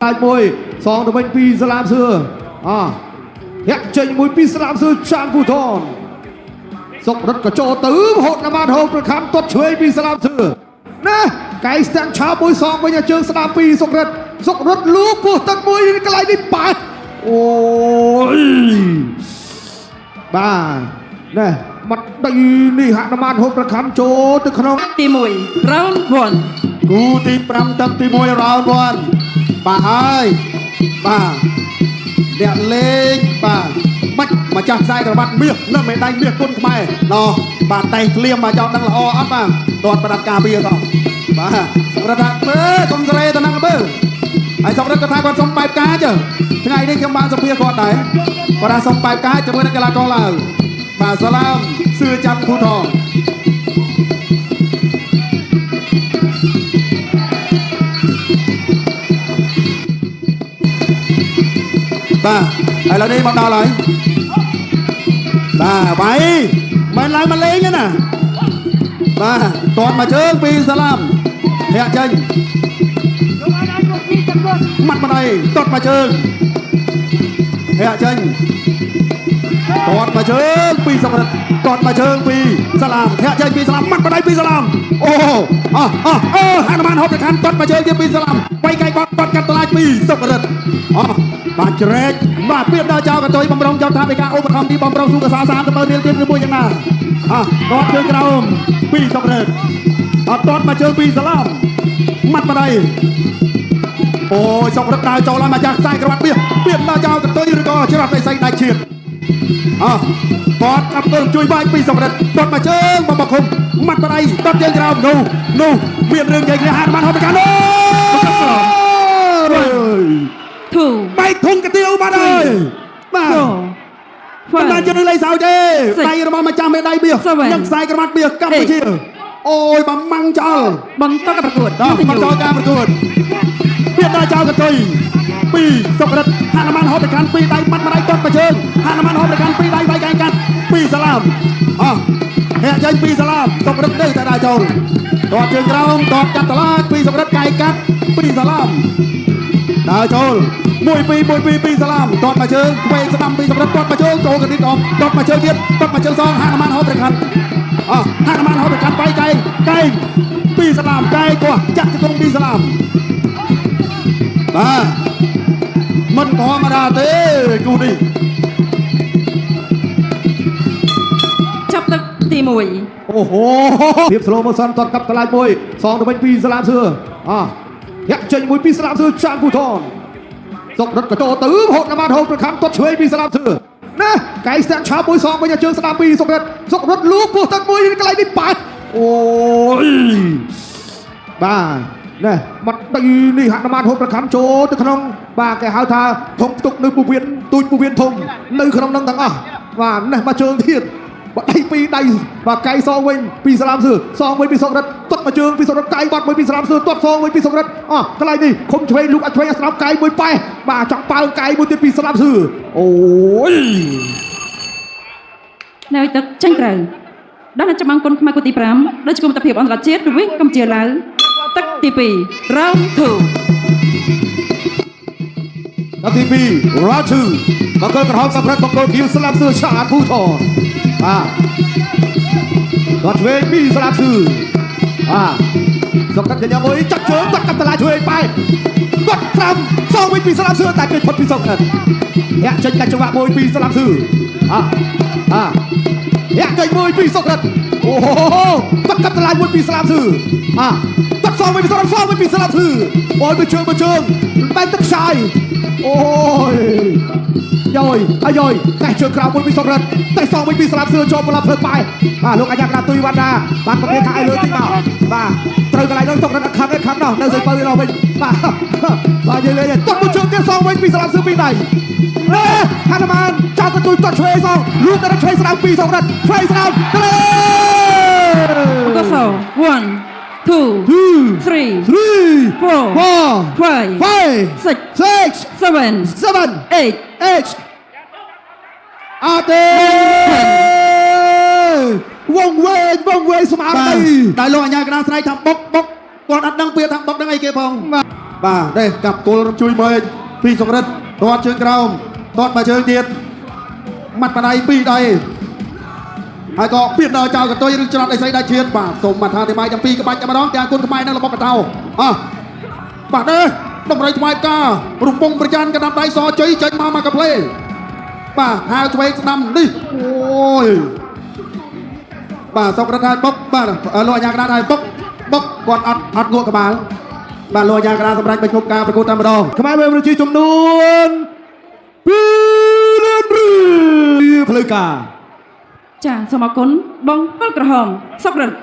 lại mùi song từ bên pi sa lam xưa hẹn chơi mùi pi sa lam xưa trang phù thon sọc rất cả chỗ tứ hột là ban hồn được khám tuột chuối pi sa lam xưa nè cái sang cháo mùi song với nhà trường sa lam pi sọc rất lú của tắc mùi cái lại đi bạt ôi bà nè mặt đây đi hạ nam an hộp ra khám chỗ từ khănទី1 round 1 គូទី5ទឹកទី1 round 1បាទហើយបាទអ្នកលេងបាទបាច់ម្ចាស់ខ្សែក្រវ៉ាត់មាសនៅមេដៃមាសគុណខ្មែរណោះបាទតែក្លៀមមកចោលដឹងល្អអត់បាទទាត់ប្រដាប់ការពារទៅបាទសម្រាប់ថាមើលកុំស្រេទៅនឹងមើលហើយសម្រាប់គាត់ថាគាត់សុំបែបកាចថ្ងៃនេះខ្ញុំបានសម្ភាសគាត់ដែរគាត់ថាសុំបែបកាចជាមួយនឹងកីឡាករឡើងបាទសាឡាមសឿចាំភូថងបាទឥឡូវនេះមកដល់ហើយបាទវាយមិនឡើងមកលេងទេណាបាទទាត់មកជើងពីសាឡាមធាក់ចេញម៉ាត់មកដៃទាត់មកជើងធាក់ចេញទាត់មកជើងពីសម្រិទ្ធទាត់មកជើងពីសាឡាមធាក់ចេញពីសាឡាមម៉ាត់មកដៃពីសាឡាមអូហនុមានហូបទៅខាងទាត់មកជើងទៀតពីសាឡាមវាយកាយបាត់កាត់តឡាចពីសម្រិទ្ធបាទជ្រែកបាទពីដល់ចៅកតុយបំរុងយកថាពីការឧបត្ថម្ភទីបំរុងសុខសាសាទៅមើលរៀលទៀតមួយយ៉ាងណាទាត់ជើងក្រោមពីសម្រិទ្ធទាត់មកជើងពីសាឡាមម៉ាត់មកដៃអូយសម្រិទ្ធដើរចូលឡើងមកចាស់ខ្សែក្រវ៉ាត់ពីដល់ចៅកតុយឬក៏ច្រត់នៃសៃដៃឈៀតគាត់កាប់ទល់ជួយបាច់ពីសម្រិទ្ធទាត់មកជើងបំខុំម៉ាត់មកដៃទាត់ជើងក្រោមនោះមានរឿងនិយាយគ្នាហាត់បានហត់ទៅកានោះបែកធុងកាទៀវបាត់ហើយបាទមិនបានយកលេខសោចទេដៃរបស់ម្ចាស់មេដៃបៀសនិងខ្សែក្រវ៉ាត់បៀសកម្ពុជាអូយបំម៉ាំងចោលបន្តការប្រកួតបន្តការប្រកួតពីដល់ចៅកតុយពីសម្រិទ្ធហនុមានហូបទៅកាន់ពីដៃបាត់មកដៃទាត់មកជើងហនុមានហូបទៅកាន់ពីដៃវាយកែងកាត់ពីសាឡាមហែកចេញពីសាឡាមសម្រិទ្ធនៅតែដើរចូលទាត់ជើងក្រោមទាត់កាត់តឡាពីសម្រិទ្ធកែងកាត់ពីសាឡាមដើរចូល1-2ពីសាឡាមទាត់មកជើងឆ្វេងស្ដាំពីសម្រិទ្ធទាត់មកជើងចូលកណ្ឌិតអមទាត់មកជើងទៀតទាត់មកជើងសងហនុមានហូបទៅកាន់ហនុមានហូបទៅកាន់បែកកែងពីសាឡាមកែងគាត់ចាក់ជង្គង់ពីសាឡាមបាទមិនធម្មតាទេគូនេះចាប់ទឹកទី1អូហូភាពស្លូម៉ូសិនតត់កាប់កន្លែងមួយសងទៅវិញពីសាឡាមសឿធាក់ចេញមួយពីសាឡាមសឿចាងពូថនសុករត់កោតទៅហូតណាបានហូតប្រខំទាត់ឆ្វេងពីសាឡាមសឿណាកៃស្ទាំងឆាមួយសងវិញជើងស្ដាំពីសុករត់លូកពោះទឹកមួយកន្លែងនេះបាច់អូយបាទណែមាត់ដីនេះហនុមានហូបប្រខំចូលទៅក្នុងបាទគេហៅថាធំផ្ទុកនៅពវៀនទូចពវៀនធំនៅក្នុងនឹងទាំងអស់បាទនេះមកជើងទៀតបាត់ដៃពីរដៃបាទកៃសងវិញពីសាឡាមសឿសងវិញពីសុករត់ទាត់មកជើងពីសុករត់កៃបាត់មួយពីសាឡាមសឿទាត់សងវិញពីសុករត់កន្លែងនេះខំឆ្វេងលូកឆ្វេងស្ដាប់កៃមួយប៉ែបាទចង់ប៉ើកៃមួយទៀតពីសាឡាមសឿអូយនៅទឹកចាញ់ក្រៅដល់នៅច្បាំងគុណខ្មែរគូទី5ដូចជាមិត្តភាពអន្តរជាតិរវាងកម្ពុជាឡាវទឹកទី2 round 2ទឹកទី2 round 2បង្គោលក្រហមសម្រាប់បង្គោលគីវស្លាប់សឿឆាតភូថនគាត់ឆ្វេងពីសាឡាមសឿសុកកាត់កញ្ញាមួយចាក់ជើងគាត់កាត់តឡាឆ្វេងបែកគាត់ត្រាំសងវិញពីសាឡាមសឿតែគេផុតពីសុកកាត់យ៉ាចេញកាច់ចង្វាក់មួយពីសាឡាមសឿយ៉ាចេញមួយពីសុកកាត់អូហូគាត់កាត់តឡាមួយពីសាឡាមសឿគាត់សងវិញពីសាឡាមសងវិញពីសាឡាមសឿអូយមកជើងបែកទឹកខ្សាយអូយយ៉យតែជើងក្រៅមួយពីសុកកាត់តែសងវិញពីសាឡាមសឿចូលប្រឡាប់ធ្វើបែកលោកអាយ៉ាក្រាទុយវណ្ណាបានប្រភេទថាឲ្យលើតិចមកបាទត្រូវកន្លែងនោះសុកកាត់ខំនោះនៅសៃបើនោះវិញបាទយើងលេងទាត់មួយជើងទៀតសងវិញពីសាឡាមសឿពីដៃហនុមានចៅកតុយទាត់ឆ្វេងសងលោកទៅឆ្វេងស្ដាំពីសុកកាត់ឆ្វេងស្ដាំទៅលេបកសោ1 2 3 4 5 6 7 8អត់ទេវងវែងស្មារតីដល់លោកអាញាកណ្ដាលស្រែកថាបុកគាត់អត់ដឹងពាក្យថាបុកដឹងអីគេផង បាទនេះកាប់គល់ជួយមើលពីសុរិទ្ធទាត់ជើងក្រោមទាត់មកជើងទៀតម៉ាត់បដៃពីរដៃហើយក៏ពៀតដល់ចៅកតុយឬច្រត់អីស្អីដាច់ឈៀតបាទសូមអត្ថាធិប្បាយទាំងពីរក្បាច់តែម្ដងទាំងគុណខ្មែរនិងរបស់កតោបាទនេះតម្រៃថ្វាយការរំពងប្រចាំកណ្ដាប់ដៃសជ័យចេញមកកាផ្លេបាទហៅឆ្វេងស្ដាំនេះអូយបាទសុករដ្ឋហើយបុកបាទលោកអាញាកណ្ដាលហើយបុកគាត់អត់ងក់ក្បាលបាទលោកអាញាកណ្ដាលសម្រាប់បញ្ឈប់ការប្រកួតតែម្ដង ខ្មែរមានប្រជាចំនួន2លានរៀលផ្លូវការ ចាសូមអរគុណបងពលក្រហមសុករិទ្ធ